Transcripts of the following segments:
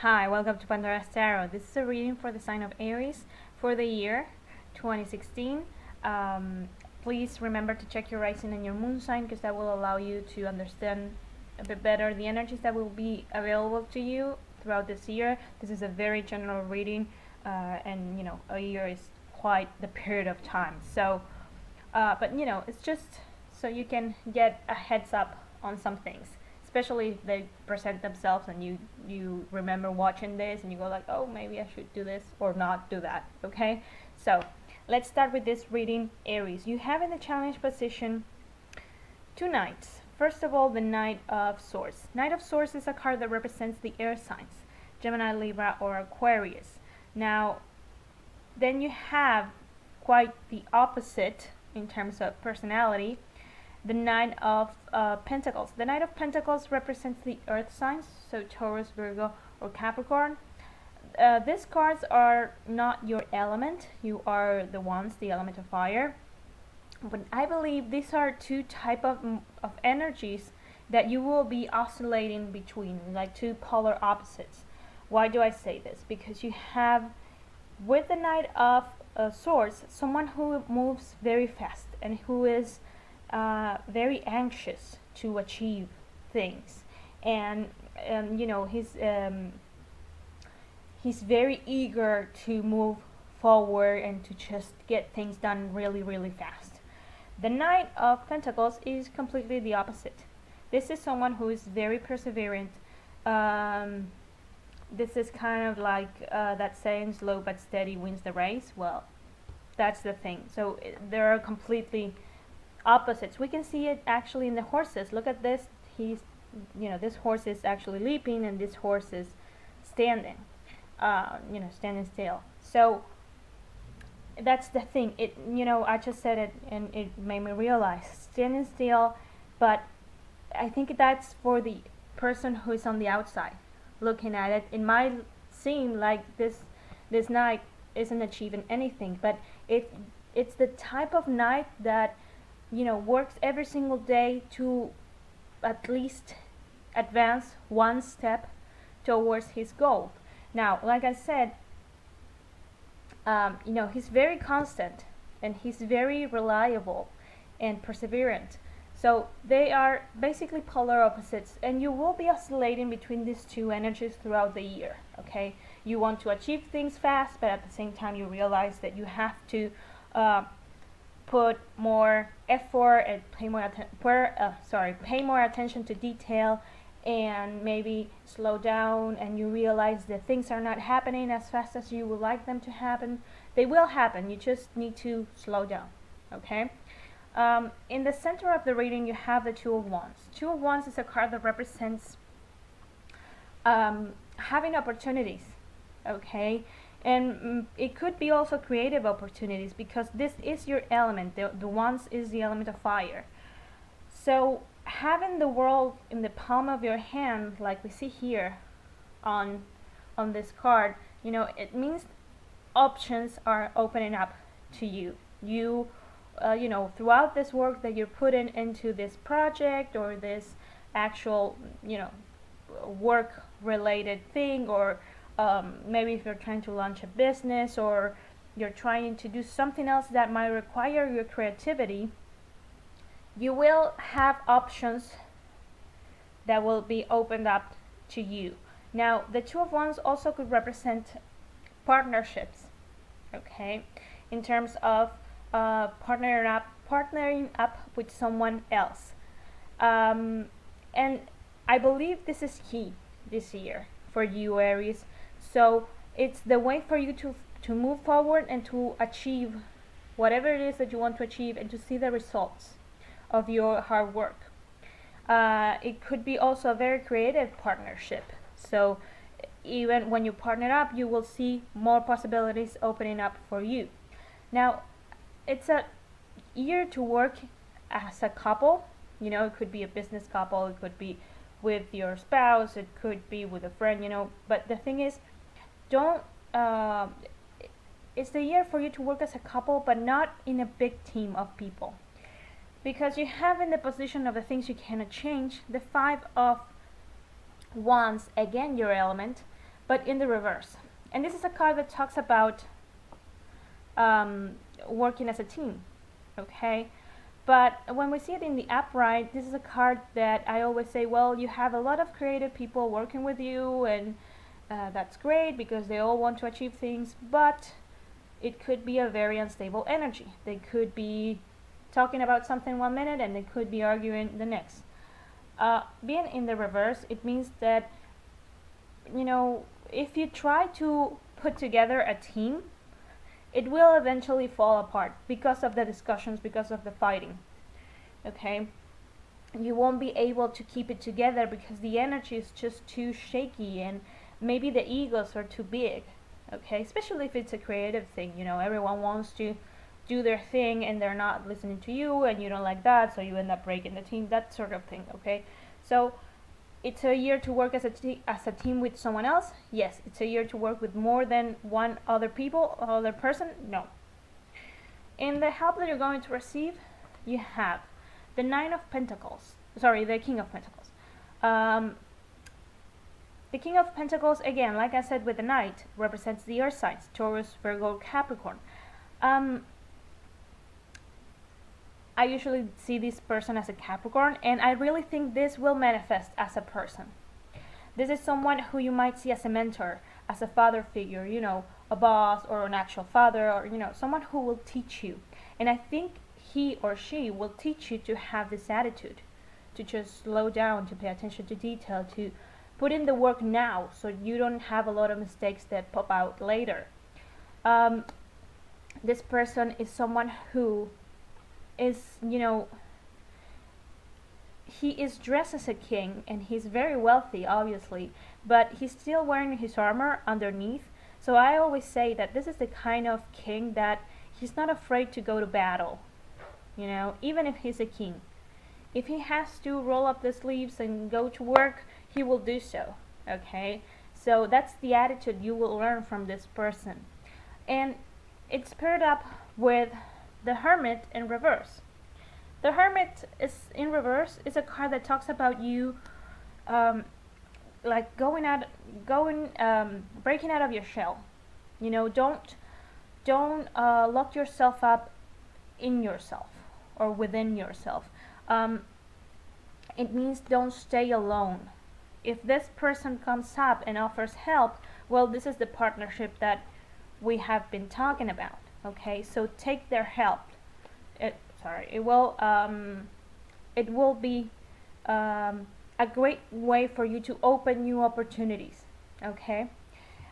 Hi, welcome to Pandora's Tarot. This is a reading for the sign of Aries for the year 2016. Please remember to check your rising and your moon sign, because that will allow you to understand a bit better the energies that will be available to you throughout this year. This is a very general reading, and a year is quite the period of time. So, but it's just so you can get a heads up on some things, especially if they present themselves and you remember watching this and you go like, oh, maybe I should do this or not do that. Okay, so let's start with this reading. Aries, you have in the challenge position two knights. First of all, the Knight of Swords. Knight of Swords is a card that represents the air signs, Gemini, Libra, or Aquarius. Now then you have quite the opposite in terms of personality, the Knight of Pentacles. The Knight of Pentacles represents the earth signs, so Taurus, Virgo, or Capricorn. These cards are not your element. You are the ones, the element of fire. But I believe these are two type of energies that you will be oscillating between, like two polar opposites. Why do I say this? Because you have, with the Knight of Swords, someone who moves very fast and who is very anxious to achieve things, and he's very eager to move forward and to just get things done really, really fast. The Knight of Pentacles is completely the opposite. This is someone who is very perseverant. This is kind of like that saying, slow but steady wins the race. Well, that's the thing. So there are completely opposites. We can see it actually in the horses. Look at this. This horse is actually leaping and this horse is standing, standing still. So that's the thing. I just said it and it made me realize, standing still, but I think that's for the person who is on the outside looking at it. It might seem like this knight isn't achieving anything, but it's the type of knight that works every single day to at least advance one step towards his goal. Now, like I said, he's very constant and he's very reliable and perseverant. So they are basically polar opposites, and you will be oscillating between these two energies throughout the year. Okay, you want to achieve things fast, but at the same time you realize that you have to put more effort and pay more attention to detail, and maybe slow down, and you realize that things are not happening as fast as you would like them to happen. They will happen, you just need to slow down. Okay, in the center of the reading you have the Two of Wands. Two of Wands is a card that represents having opportunities. Okay, and it could be also creative opportunities, because this is your element. The Wands is the element of fire. So having the world in the palm of your hand, like we see here on this card, it means options are opening up to you. Throughout this work that you're putting into this project or this actual work related thing, or maybe if you're trying to launch a business or you're trying to do something else that might require your creativity, you will have options that will be opened up to you. Now, the Two of Wands also could represent partnerships, okay, in terms of partnering up with someone else. And I believe this is key this year for you, Aries. So it's the way for you to move forward and to achieve whatever it is that you want to achieve, and to see the results of your hard work. It could be also a very creative partnership. So even when you partner up, you will see more possibilities opening up for you. Now, it's a year to work as a couple. It could be a business couple, it could be with your spouse, it could be with a friend, but the thing is, it's the year for you to work as a couple, but not in a big team of people, because you have in the position of the things you cannot change the Five of Wands, again your element, but in the reverse. And this is a card that talks about working as a team, okay? But when we see it in the upright, this is a card that I always say, well, you have a lot of creative people working with you, and that's great because they all want to achieve things, but it could be a very unstable energy. They could be talking about something one minute and they could be arguing the next. Being in the reverse, it means that, you know, if you try to put together a team, it will eventually fall apart because of the discussions, because of the fighting, okay? You won't be able to keep it together because the energy is just too shaky, and maybe the egos are too big, okay? Especially if it's a creative thing, you know, everyone wants to do their thing and they're not listening to you, and you don't like that, so you end up breaking the team, that sort of thing, okay? So it's a year to work as a team with someone else. Yes. It's a year to work with more than one other person. No. In the help that you're going to receive, you have the King of Pentacles. The King of Pentacles, again, like I said with the Knight, represents the earth signs, Taurus, Virgo, Capricorn. I usually see this person as a Capricorn, and I really think this will manifest as a person. This is someone who you might see as a mentor, as a father figure, you know, a boss or an actual father, or, you know, someone who will teach you. And I think he or she will teach you to have this attitude, to just slow down, to pay attention to detail, to put in the work now so you don't have a lot of mistakes that pop out later. This person is someone who is, you know, he is dressed as a king and he's very wealthy, obviously, but he's still wearing his armor underneath. So I always say that this is the kind of king that he's not afraid to go to battle, you know, even if he's a king. If he has to roll up the sleeves and go to work, he will do so, okay? So that's the attitude you will learn from this person. And it's paired up with the Hermit in reverse. The Hermit is in reverse is a card that talks about you like breaking out of your shell. You know, don't lock yourself up in yourself or within yourself. It means don't stay alone. If this person comes up and offers help, well, this is the partnership that we have been talking about. Okay, so take their help. It will be a great way for you to open new opportunities. Okay,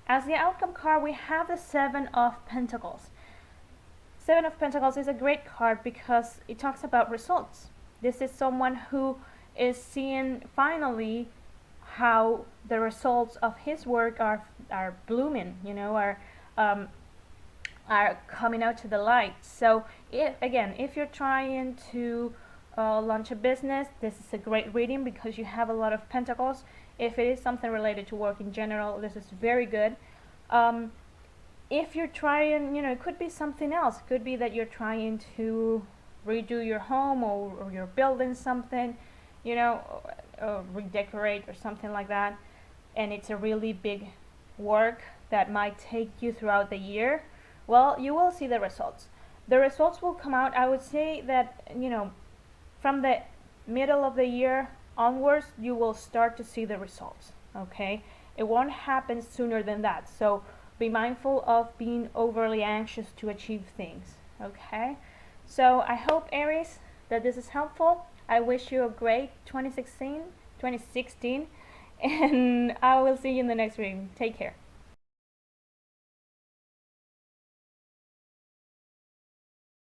as the outcome card, we have the Seven of Pentacles. Seven of Pentacles is a great card because it talks about results. This is someone who is seeing finally how the results of his work are blooming, you know, are coming out to the light. So if you're trying to launch a business, this is a great reading because you have a lot of pentacles. If it is something related to work in general, this is very good. If you're trying, you know, it could be something else. It could be that you're trying to redo your home, or you're building something, you know, or redecorate or something like that, and it's a really big work that might take you throughout the year. Well, you will see the results. The results will come out, I would say that, you know, from the middle of the year onwards, you will start to see the results, okay? It won't happen sooner than that, so be mindful of being overly anxious to achieve things, okay? So I hope, Aries, that this is helpful. I wish you a great 2016, and I will see you in the next reading. Take care.